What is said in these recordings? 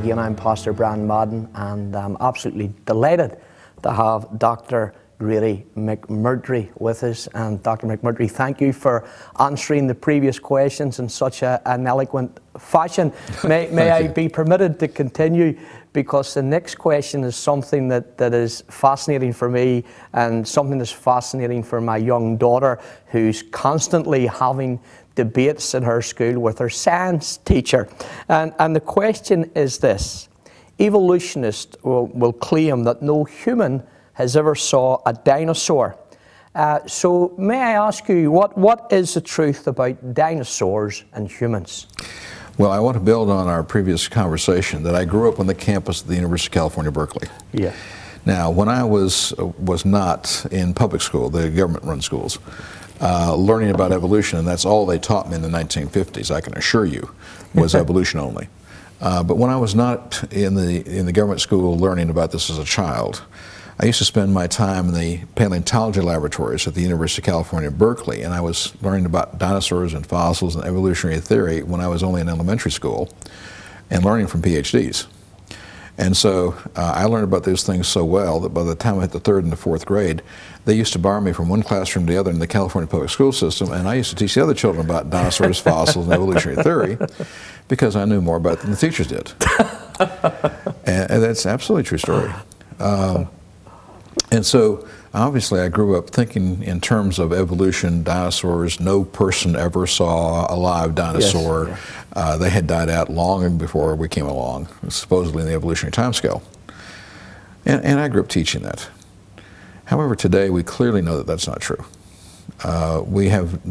again, I'm Pastor Brian Madden, and I'm absolutely delighted to have Dr. Grady McMurtry with us. And Dr. McMurtry, thank you for answering the previous questions in such an eloquent fashion. May I be permitted to continue? Because the next question is something that is fascinating for me, and something that's fascinating for my young daughter, who's constantly having debates in her school with her science teacher. And the question is this: evolutionists will claim that no human has ever saw a dinosaur. So may I ask you, what is the truth about dinosaurs and humans? Well, I want to build on our previous conversation that I grew up on the campus of the University of California, Berkeley. Yeah. Now, when I was not in public school, the government-run schools, learning about evolution, and that's all they taught me in the 1950s, I can assure you, was evolution only. But when I was not in the government school learning about this as a child, I used to spend my time in the paleontology laboratories at the University of California, Berkeley, and I was learning about dinosaurs and fossils and evolutionary theory when I was only in elementary school, and learning from PhDs. And so I learned about those things so well that by the time I hit the 3rd and the 4th grade, they used to borrow me from one classroom to the other in the California public school system, and I used to teach the other children about dinosaurs, fossils, and evolutionary theory, because I knew more about it than the teachers did. And that's absolutely a true story. And so, obviously, I grew up thinking in terms of evolution, dinosaurs. No person ever saw a live dinosaur. Yes, yeah. They had died out long before we came along, supposedly in the evolutionary timescale. And I grew up teaching that. However, today we clearly know that that's not true. We have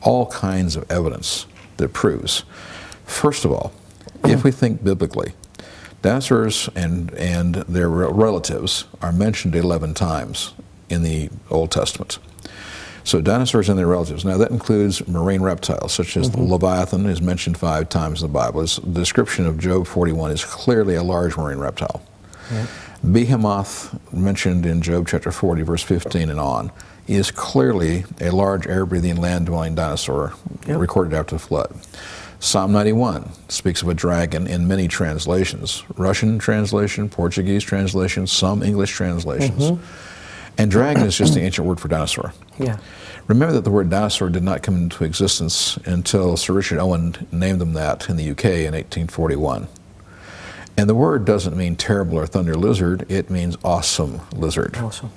all kinds of evidence that proves, first of all, if we think biblically, dinosaurs and their relatives are mentioned 11 times in the Old Testament. So dinosaurs and their relatives. Now that includes marine reptiles, such as the Leviathan is mentioned 5 times in the Bible. The description of Job 41 is clearly a large marine reptile. Yeah. Behemoth, mentioned in Job chapter 40, verse 15 and on, is clearly a large air-breathing, land-dwelling dinosaur recorded after the flood. Psalm 91 speaks of a dragon in many translations, Russian translation, Portuguese translation, some English translations. And dragon is just the ancient word for dinosaur. Yeah. Remember that the word dinosaur did not come into existence until Sir Richard Owen named them that in the UK in 1841. And the word doesn't mean terrible or thunder lizard, it means awesome lizard. Awesome.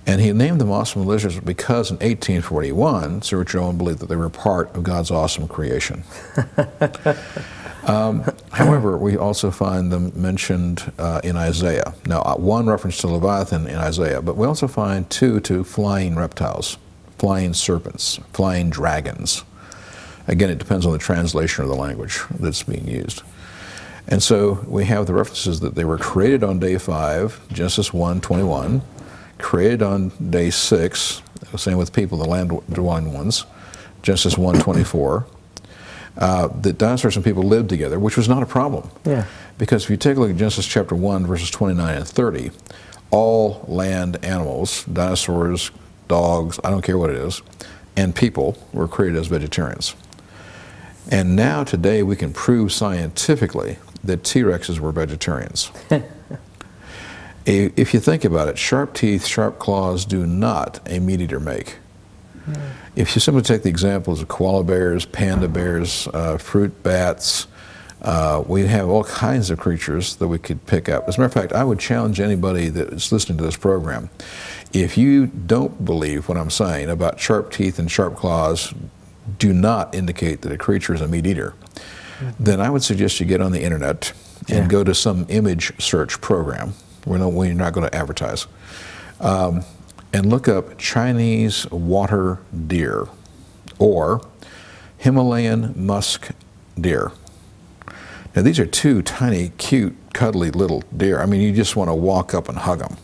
And he named them awesome lizards because in 1841, Sir Richard Owen believed that they were part of God's awesome creation. However, we also find them mentioned in Isaiah. Now, one reference to Leviathan in Isaiah, but we also find 2 to flying reptiles, flying serpents, flying dragons. Again, it depends on the translation of the language that's being used. And so we have the references that they were created on day 5, Genesis 1:21. Created on day 6, same with people, the land-dwelling ones, Genesis 1:24. That dinosaurs and people lived together, which was not a problem. Yeah. Because if you take a look at Genesis chapter 1, verses 29 and 30, all land animals, dinosaurs, dogs, I don't care what it is, and people were created as vegetarians. And now today we can prove scientifically that T-Rexes were vegetarians. If you think about it, sharp teeth, sharp claws do not a meat eater make. If you simply take the examples of koala bears, panda bears, fruit bats, we have all kinds of creatures that we could pick up. As a matter of fact, I would challenge anybody that is listening to this program, if you don't believe what I'm saying about sharp teeth and sharp claws do not indicate that a creature is a meat eater, then I would suggest you get on the internet and go to some image search program. We're not going to advertise. And look up Chinese water deer or Himalayan musk deer. Now these are 2 tiny, cute, cuddly little deer. I mean, you just want to walk up and hug them.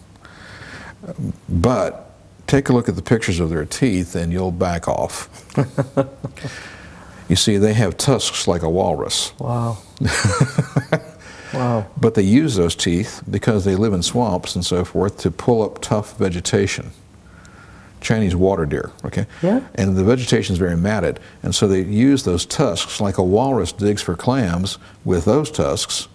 But take a look at the pictures of their teeth and you'll back off. You see, they have tusks like a walrus. Wow. Wow. But they use those teeth because they live in swamps and so forth to pull up tough vegetation. Chinese water deer, okay? Yeah. And the vegetation is very matted, and so they use those tusks like a walrus digs for clams with those tusks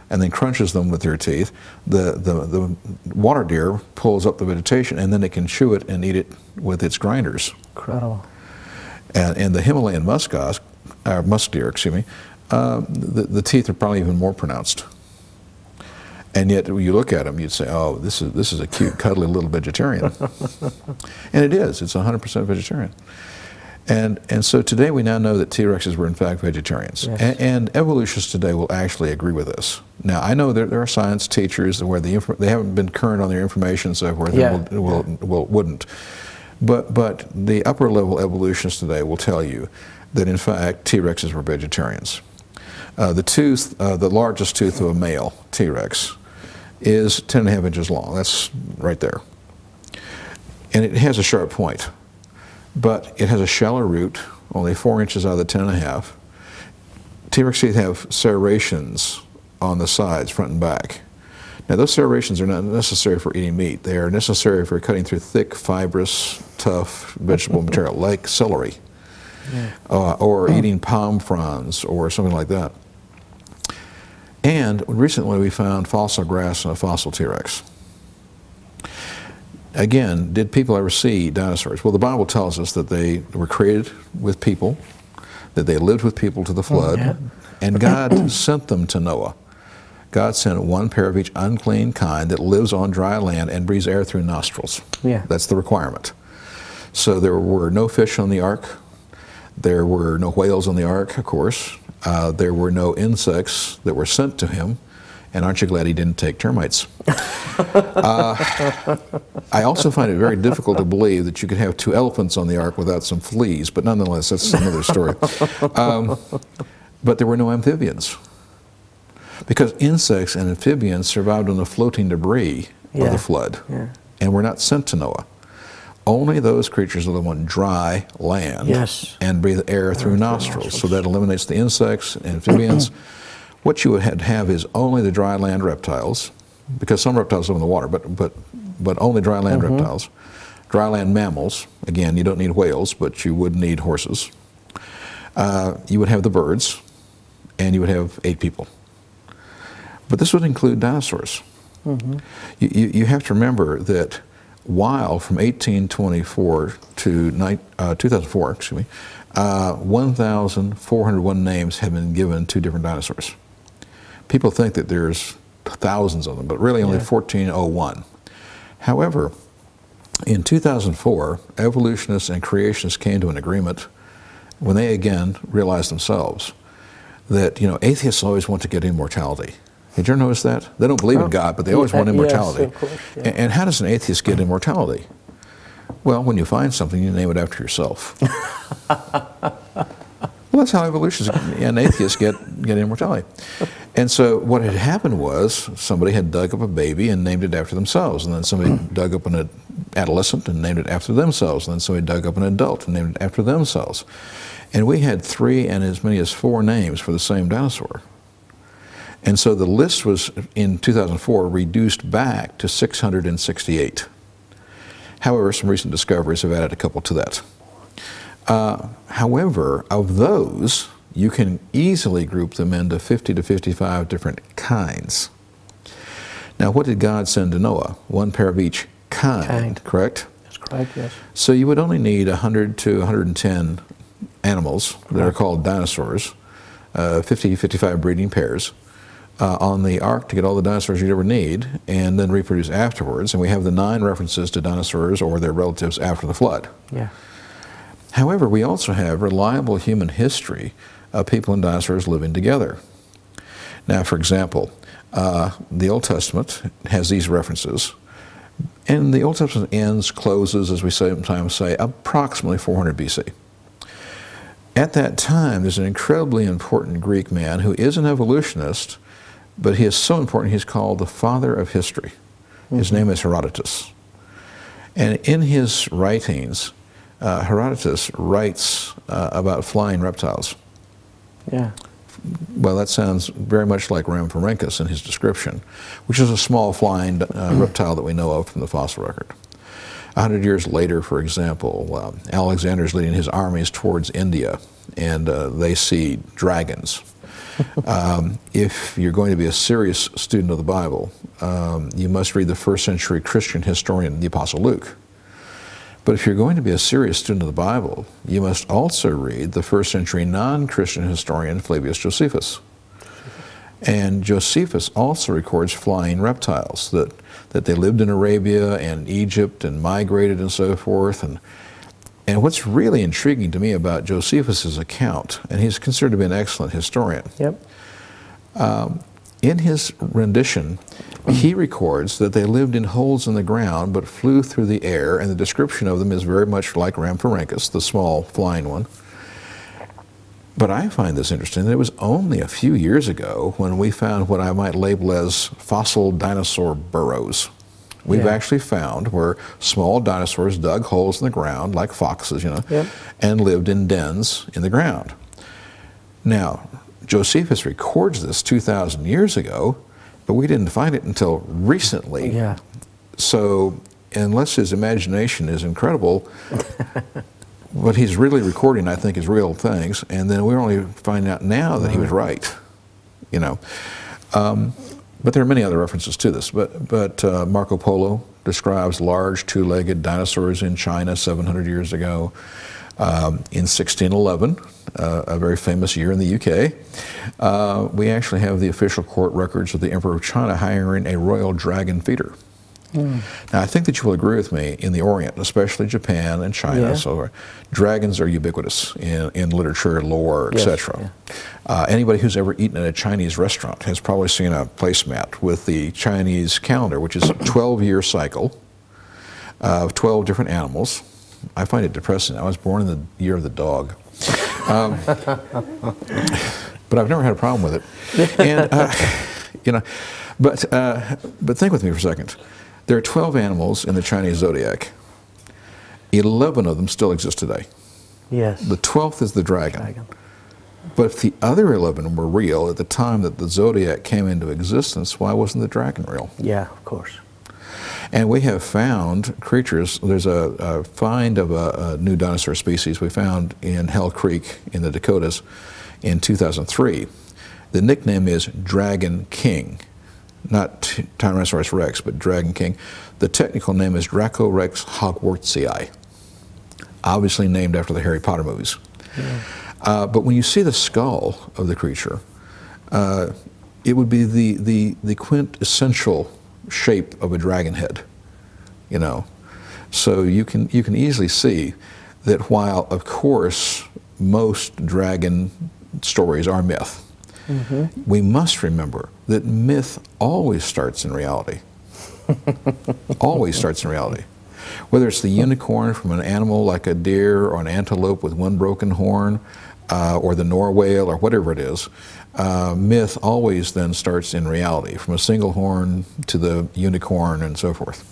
and then crunches them with their teeth, the water deer pulls up the vegetation, and then it can chew it and eat it with its grinders. Incredible. And the Himalayan musk deer, excuse me, the teeth are probably even more pronounced. And yet, when you look at them, you'd say, "Oh, this is a cute, cuddly little vegetarian," and it is. It's 100% vegetarian. And so today we now know that T-Rexes were in fact vegetarians. Yes. And evolutionists today will actually agree with this. Now, I know there are science teachers where they haven't been current on their information, so where they wouldn't. But the upper level evolutionists today will tell you that in fact T-Rexes were vegetarians. The largest tooth of a male T-Rex is 10.5 inches long. That's right there. And it has a sharp point, but it has a shallow root, only 4 inches out of the 10.5. T-Rex teeth have serrations on the sides, front and back. Now those serrations are not necessary for eating meat. They are necessary for cutting through thick, fibrous, tough vegetable material like celery, or eating palm fronds or something like that. And recently we found fossil grass in a fossil T-Rex. Again, did people ever see dinosaurs? Well, the Bible tells us that they were created with people, that they lived with people to the flood, and God sent them to Noah. God sent one pair of each unclean kind that lives on dry land and breathes air through nostrils. Yeah. That's the requirement. So there were no fish on the ark. There were no whales on the ark, of course. There were no insects that were sent to him. And aren't you glad he didn't take termites? I also find it very difficult to believe that you could have 2 elephants on the ark without some fleas, but nonetheless, that's another story. But there were no amphibians, because insects and amphibians survived on the floating debris of the flood and were not sent to Noah. Only those creatures that live on dry land and breathe air through nostrils. So that eliminates the insects and amphibians. What you would have is only the dry land reptiles, because some reptiles live in the water, but only dry land reptiles. Dry land mammals, again, you don't need whales, but you would need horses. You would have the birds, and you would have 8 people. But this would include dinosaurs. You have to remember that while from 1824 to 2004, 1,401 names have been given to different dinosaurs. People think that there's thousands of them, but really only 1,401. However, in 2004, evolutionists and creationists came to an agreement when they again realized themselves that, atheists always want to get immortality. Did you ever notice that? They don't believe in God, but they always want immortality. Yes, of course, And how does an atheist get immortality? Well, when you find something, you name it after yourself. Well, that's how evolutionists and atheists get immortality. And so what had happened was somebody had dug up a baby and named it after themselves, and then somebody dug up an adolescent and named it after themselves, and then somebody dug up an adult and named it after themselves. And we had 3 and as many as 4 names for the same dinosaur. And so the list was, in 2004, reduced back to 668. However, some recent discoveries have added a couple to that. However, of those, you can easily group them into 50 to 55 different kinds. Now, what did God send to Noah? 1 pair of each kind. Correct? That's correct, yes. So you would only need 100 to 110 animals that are called dinosaurs, 50, 55 breeding pairs, on the ark to get all the dinosaurs you'd ever need, and then reproduce afterwards. And we have the 9 references to dinosaurs or their relatives after the flood. Yeah. However, we also have reliable human history of people and dinosaurs living together. Now, for example, the Old Testament has these references, and the Old Testament closes, as we sometimes say, approximately 400 BC. At that time, there's an incredibly important Greek man who is an evolutionist, but he is so important he's called the father of history. His name is Herodotus. And in his writings, Herodotus writes about flying reptiles. Yeah. Well, that sounds very much like Rhamphorhynchus in his description, which is a small flying reptile that we know of from the fossil record. 100 years later, for example, Alexander's leading his armies towards India, and they see dragons. If you're going to be a serious student of the Bible, you must read the first century Christian historian, the Apostle Luke. But if you're going to be a serious student of the Bible, you must also read the first century non-Christian historian, Flavius Josephus. And Josephus also records flying reptiles, that they lived in Arabia and Egypt and migrated and so forth. And what's really intriguing to me about Josephus's account, and he's considered to be an excellent historian, in his rendition, he records that they lived in holes in the ground but flew through the air, and the description of them is very much like Rhamphorhynchus, the small flying one. But I find this interesting that it was only a few years ago when we found what I might label as fossil dinosaur burrows. We've actually found where small dinosaurs dug holes in the ground, like foxes, you know, and lived in dens in the ground. Now, Josephus records this 2,000 years ago, but we didn't find it until recently. So, unless his imagination is incredible, what he's really recording, I think, is real things, and then we're only finding out now that he was right, you know. But there are many other references to this. But Marco Polo describes large two-legged dinosaurs in China 700 years ago. In 1611, a very famous year in the UK, we actually have the official court records of the Emperor of China hiring a royal dragon feeder. Now, I think that you will agree with me, in the Orient, especially Japan and China, so dragons are ubiquitous in literature, lore, etc. Anybody who's ever eaten at a Chinese restaurant has probably seen a placemat with the Chinese calendar, which is a 12-year cycle of 12 different animals. I find it depressing. I was born in the year of the dog. But I've never had a problem with it. And, you know, but think with me for a second. There are 12 animals in the Chinese zodiac. 11 of them still exist today. The 12th is the dragon. But if the other 11 were real at the time that the zodiac came into existence, why wasn't the dragon real? Of course. And we have found creatures. There's a find of a new dinosaur species we found in Hell Creek in the Dakotas in 2003. The nickname is Dragon King. Not Tyrannosaurus rex, but Dragon King. The technical name is Dracorex hogwartsii, obviously named after the Harry Potter movies. But when you see the skull of the creature, it would be the quintessential shape of a dragon head, you know. So you can easily see that while, of course, most dragon stories are myth, we must remember that myth always starts in reality. Always starts in reality. Whether it's the unicorn from an animal like a deer or an antelope with one broken horn, or the Norway or whatever it is, myth always then starts in reality, from a single horn to the unicorn and so forth.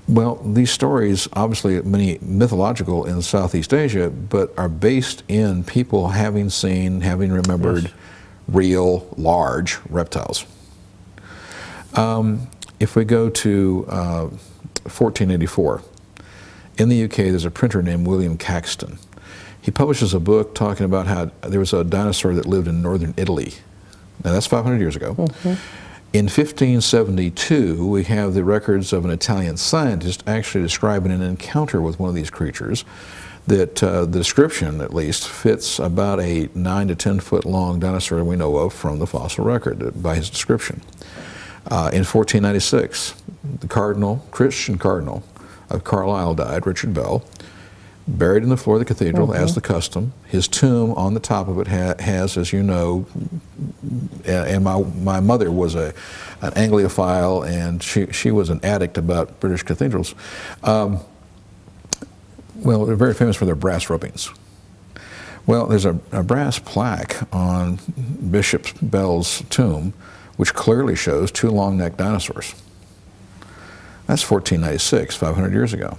Well, these stories, obviously many mythological in Southeast Asia, but are based in people having seen, having remembered real, large reptiles. If we go to 1484, in the UK there's a printer named William Caxton. He publishes a book talking about how there was a dinosaur that lived in northern Italy. Now that's 500 years ago. In 1572, we have the records of an Italian scientist actually describing an encounter with one of these creatures that the description, at least, fits about a 9 to 10 foot long dinosaur we know of from the fossil record by his description. In 1496, the cardinal, Christian cardinal of Carlisle died, Richard Bell, buried in the floor of the cathedral as the custom. His tomb on the top of it has, as you know, and my mother was an Anglophile, and she was an addict about British cathedrals. Well, they're very famous for their brass rubbings. Well, there's a brass plaque on Bishop Bell's tomb which clearly shows two long-necked dinosaurs. That's 1496, 500 years ago.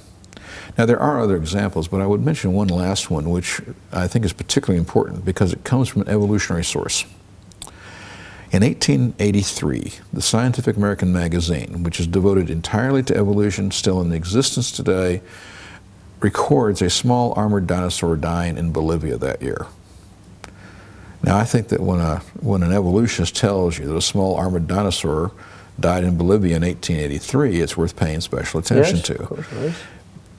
Now, there are other examples, but I would mention one last one, which I think is particularly important because it comes from an evolutionary source. In 1883, the Scientific American magazine, which is devoted entirely to evolution, still in existence today, records a small armored dinosaur dying in Bolivia that year. Now, I think that when an evolutionist tells you that a small armored dinosaur died in Bolivia in 1883, it's worth paying special attention to. Of course it is.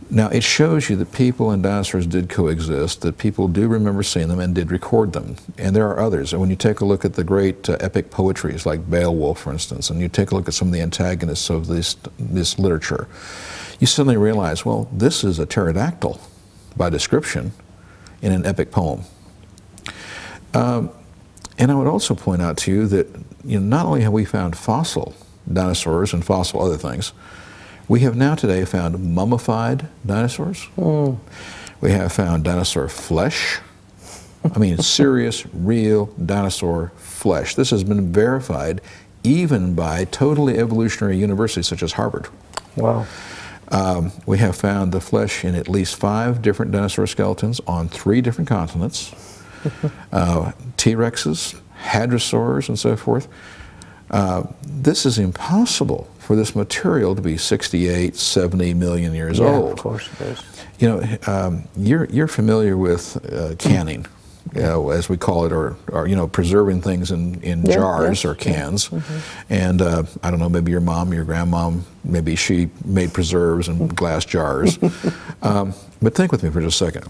Now, it shows you that people and dinosaurs did coexist, that people do remember seeing them and did record them. And there are others. And when you take a look at the great epic poetries like Beowulf, for instance, and you take a look at some of the antagonists of this literature, you suddenly realize, well, this is a pterodactyl by description in an epic poem. And I would also point out to you that not only have we found fossil dinosaurs and fossil other things, we have now today found mummified dinosaurs. We have found dinosaur flesh. I mean, serious, real dinosaur flesh. This has been verified even by totally evolutionary universities such as Harvard. Wow. We have found the flesh in at least 5 different dinosaur skeletons on 3 different continents. T-Rexes, hadrosaurs, and so forth. This is impossible for this material to be 68, 70 million years old. Of course it is. You know, you're familiar with canning, as we call it, or preserving things in jars or cans. And I don't know, maybe your mom, your grandmom, maybe she made preserves in glass jars. But think with me for just a second.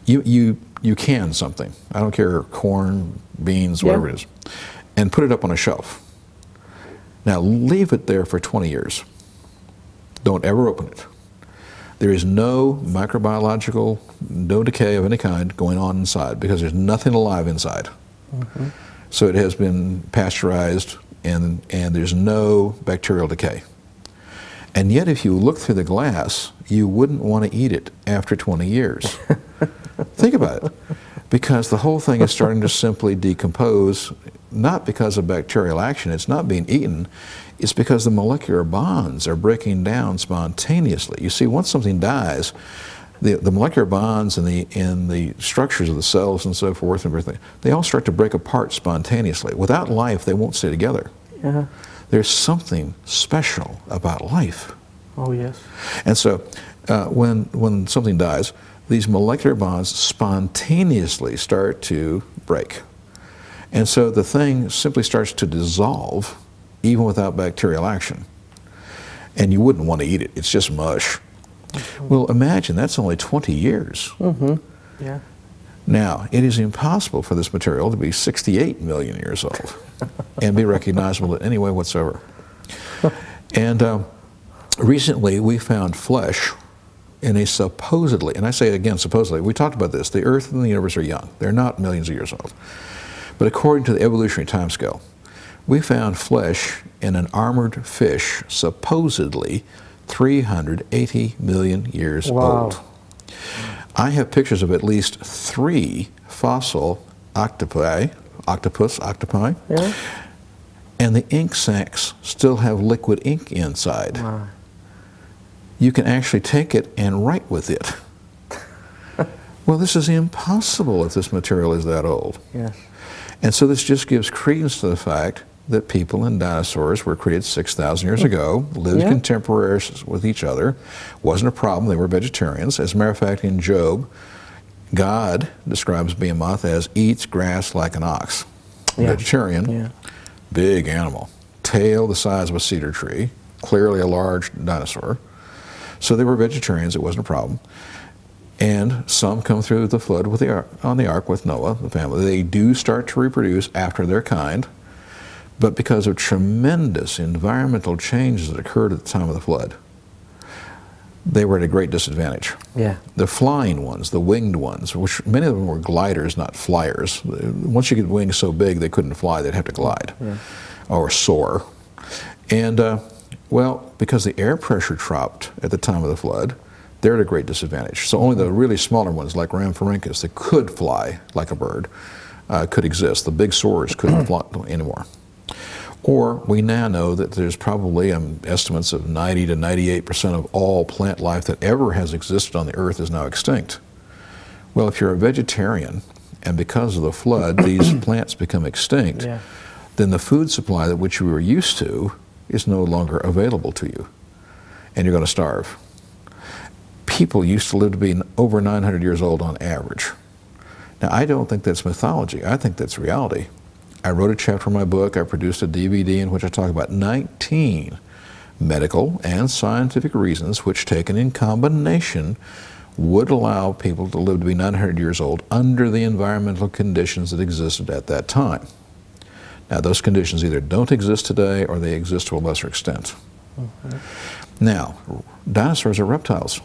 You can something. I don't care, corn, beans, whatever it is, and put it up on a shelf. Now leave it there for 20 years. Don't ever open it. There is no microbiological, no decay of any kind going on inside because there's nothing alive inside. So it has been pasteurized and there's no bacterial decay. And yet if you look through the glass, you wouldn't want to eat it after 20 years. Think about it. Because the whole thing is starting to simply decompose, not because of bacterial action, it's not being eaten, it's because the molecular bonds are breaking down spontaneously. You see, once something dies, the molecular bonds and the structures of the cells and so forth and everything, they all start to break apart spontaneously. Without life, they won't stay together. There's something special about life. Oh, yes. And so when something dies, these molecular bonds spontaneously start to break. And so the thing simply starts to dissolve even without bacterial action. And you wouldn't want to eat it. It's just mush. Well, imagine that's only 20 years. Yeah. Now, it is impossible for this material to be 68 million years old and be recognizable in any way whatsoever. And recently we found flesh in a supposedly, and I say again supposedly, we talked about this, the Earth and the universe are young. They're not millions of years old. But according to the evolutionary timescale, we found flesh in an armored fish supposedly 380 million years old. I have pictures of at least 3 fossil octopi, and the ink sacs still have liquid ink inside. You can actually take it and write with it. Well, this is impossible if this material is that old. And so this just gives credence to the fact that people and dinosaurs were created 6,000 years ago, lived contemporaries with each other, wasn't a problem, they were vegetarians. As a matter of fact, in Job, God describes Behemoth as eats grass like an ox. Vegetarian, big animal, tail the size of a cedar tree, clearly a large dinosaur. So they were vegetarians, it wasn't a problem. And some come through the flood with on the ark with Noah, the family. They do start to reproduce after their kind, but because of tremendous environmental changes that occurred at the time of the flood, they were at a great disadvantage. The flying ones, the winged ones, which many of them were gliders, not flyers. Once you get wings so big they couldn't fly, they'd have to glide or soar. And well, because the air pressure dropped at the time of the flood, they're at a great disadvantage. So only the really smaller ones, like Rhamphorhynchus, that could fly like a bird, could exist. The big soarers couldn't fly anymore. Or we now know that there's probably estimates of 90 to 98% of all plant life that ever has existed on the earth is now extinct. Well, if you're a vegetarian, and because of the flood, these plants become extinct, then the food supply that which you were used to is no longer available to you, and you're going to starve. People used to live to be over 900 years old on average. Now, I don't think that's mythology. I think that's reality. I wrote a chapter in my book. I produced a DVD in which I talk about 19 medical and scientific reasons which, taken in combination, would allow people to live to be 900 years old under the environmental conditions that existed at that time. Now, those conditions either don't exist today or they exist to a lesser extent. Now, dinosaurs are reptiles.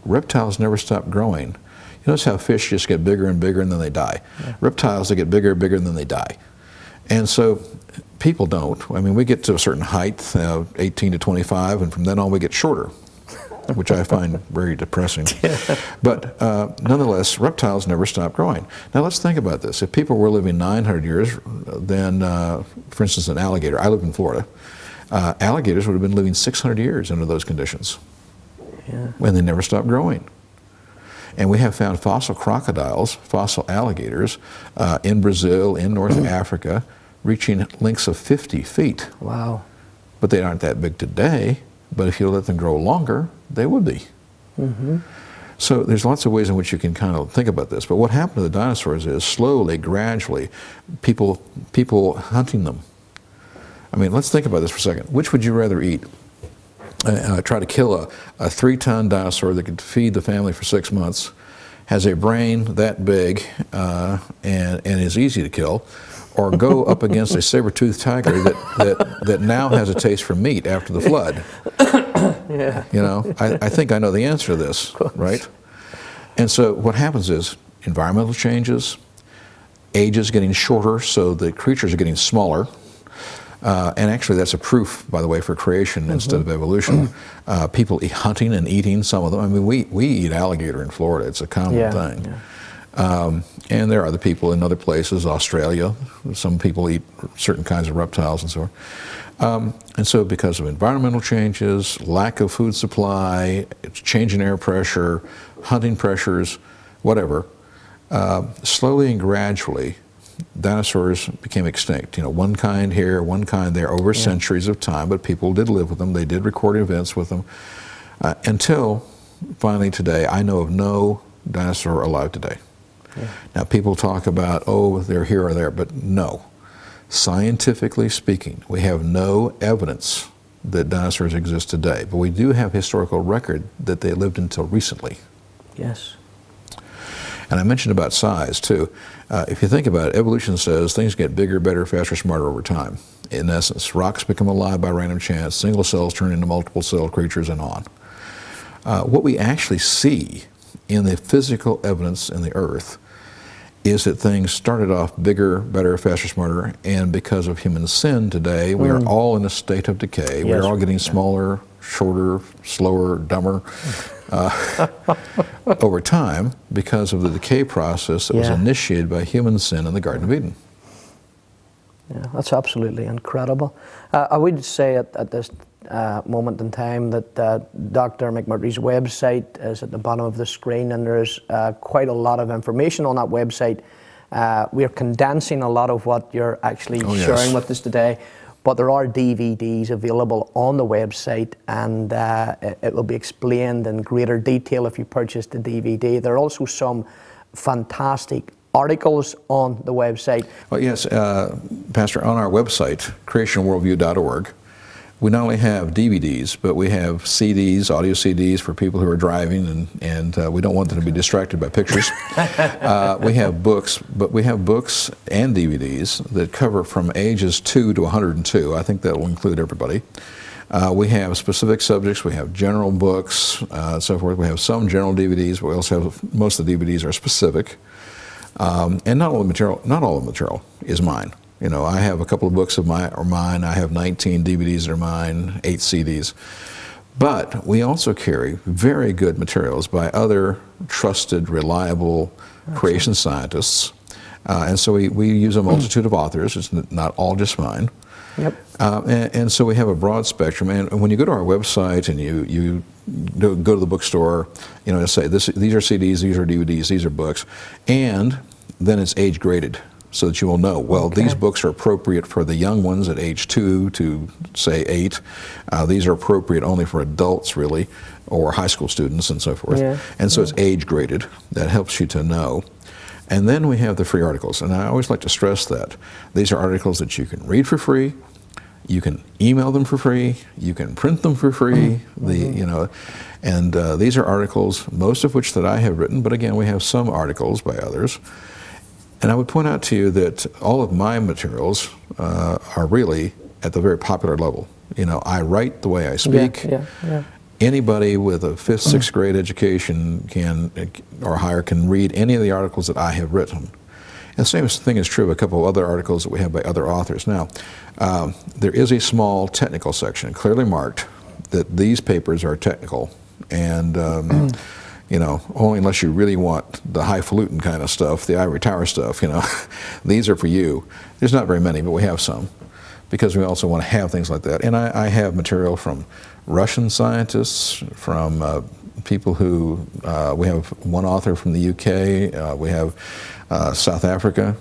Reptiles never stop growing. You notice how fish just get bigger and bigger and then they die. Reptiles, they get bigger and bigger and then they die. And so people don't. I mean, we get to a certain height, 18 to 25, and from then on we get shorter, which I find very depressing. But nonetheless, reptiles never stop growing. Now let's think about this. If people were living 900 years, then, for instance, an alligator, I live in Florida, alligators would have been living 600 years under those conditions. And they never stop growing. And we have found fossil crocodiles, fossil alligators in Brazil, in North Africa, reaching lengths of 50 feet. Wow. But they aren't that big today, but if you let them grow longer, they would be. So there's lots of ways in which you can kind of think about this. But what happened to the dinosaurs is slowly, gradually, people hunting them. I mean, let's think about this for a second. Which would you rather eat? Try to kill a 3-ton dinosaur that could feed the family for 6 months, has a brain that big and is easy to kill, or go up against a saber-toothed tiger that now has a taste for meat after the flood? You know, I think I know the answer to this, right? And so what happens is environmental changes, age is getting shorter, so the creatures are getting smaller. And actually that's a proof, by the way, for creation instead of evolution. People hunting and eating some of them. I mean, we eat alligator in Florida. It's a common thing. And there are other people in other places, Australia. Some people eat certain kinds of reptiles and so on. And so because of environmental changes, lack of food supply, change in air pressure, hunting pressures, whatever, slowly and gradually, dinosaurs became extinct. You know, one kind here, one kind there, over centuries of time, but people did live with them. They did record events with them. Until finally today, I know of no dinosaur alive today. Now people talk about, oh, they're here or there, but no. Scientifically speaking, we have no evidence that dinosaurs exist today, but we do have historical record that they lived until recently. Yes. And I mentioned about size too. If you think about it, evolution says things get bigger, better, faster, smarter over time. In essence, rocks become alive by random chance, single cells turn into multiple cell creatures, and on. What we actually see in the physical evidence in the earth is that things started off bigger, better, faster, smarter, and because of human sin today, we are all in a state of decay. We're all getting smaller, shorter, slower, dumber over time because of the decay process that was initiated by human sin in the Garden of Eden. Yeah, that's absolutely incredible. I would say at this moment in time that Dr. McMurtry's website is at the bottom of the screen, and there's quite a lot of information on that website. We're condensing a lot of what you're actually sharing with us today, but there are DVDs available on the website, and it will be explained in greater detail if you purchase the DVD. There are also some fantastic articles on the website. Well, yes, Pastor, on our website, creationworldview.org, we not only have DVDs, but we have CDs, audio CDs for people who are driving, and we don't want them to be distracted by pictures. We have books, but we have books and DVDs that cover from ages 2 to 102. I think that will include everybody. We have specific subjects. We have general books, so forth. We have some general DVDs, but we also have, most of the DVDs are specific. And not all the material is mine. You know, I have a couple of books of mine. I have 19 DVDs that are mine, 8 CDs. But we also carry very good materials by other trusted, reliable creation scientists. And so we use a multitude of authors. It's not all just mine. Yep. And so we have a broad spectrum. And when you go to our website and you go to the bookstore, you know, say these are CDs, these are DVDs, these are books, and then it's age graded, so that you will know, well, these books are appropriate for the young ones at age 2 to, say, 8. These are appropriate only for adults, really, or high school students and so forth. And so it's age graded. That helps you to know. And then we have the free articles, and I always like to stress that. These are articles that you can read for free, you can email them for free, you can print them for free, and these are articles, most of which that I have written, but again, we have some articles by others. And I would point out to you that all of my materials are really at the very popular level. I write the way I speak. Yeah. Anybody with a 5th, 6th grade education or higher can read any of the articles that I have written. And the same thing is true of a couple of other articles that we have by other authors. Now, there is a small technical section, clearly marked, that these papers are technical. And, only unless you really want the highfalutin kind of stuff, the ivory tower stuff, these are for you. There's not very many, but we have some, because we also want to have things like that. And I have material from Russian scientists, from people who, we have one author from the UK, we have South Africa,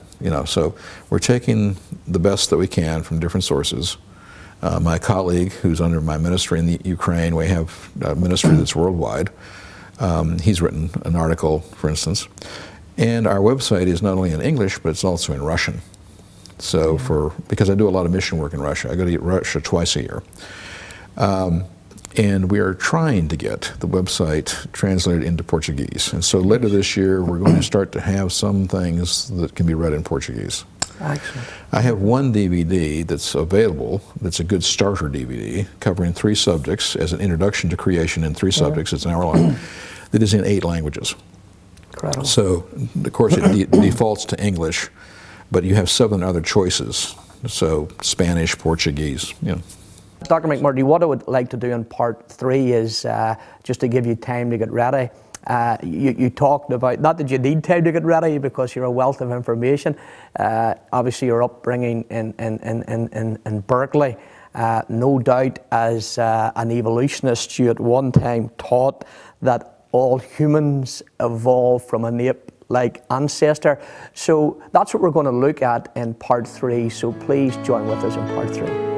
so we're taking the best that we can from different sources. My colleague, who's under my ministry in the Ukraine, we have a ministry that's worldwide. He's written an article, for instance. And our website is not only in English, but it's also in Russian. So because I do a lot of mission work in Russia, I go to Russia twice a year. And we are trying to get the website translated into Portuguese. And so later this year, we're going to start to have some things that can be read in Portuguese. Excellent. I have one DVD that's available, that's a good starter DVD, covering 3 subjects as an introduction to creation in 3 subjects. It's an hour long. That is in 8 languages. Incredible. So, of course, it defaults to English, but you have 7 other choices. So, Spanish, Portuguese, Dr. McMurtry, what I would like to do in part 3 is just to give you time to get ready. You talked about, not that you need time to get ready because you're a wealth of information. Obviously, your upbringing in Berkeley, no doubt as an evolutionist, you at one time taught that all humans evolved from an ape-like ancestor. So that's what we're going to look at in part 3. So please join with us in part 3.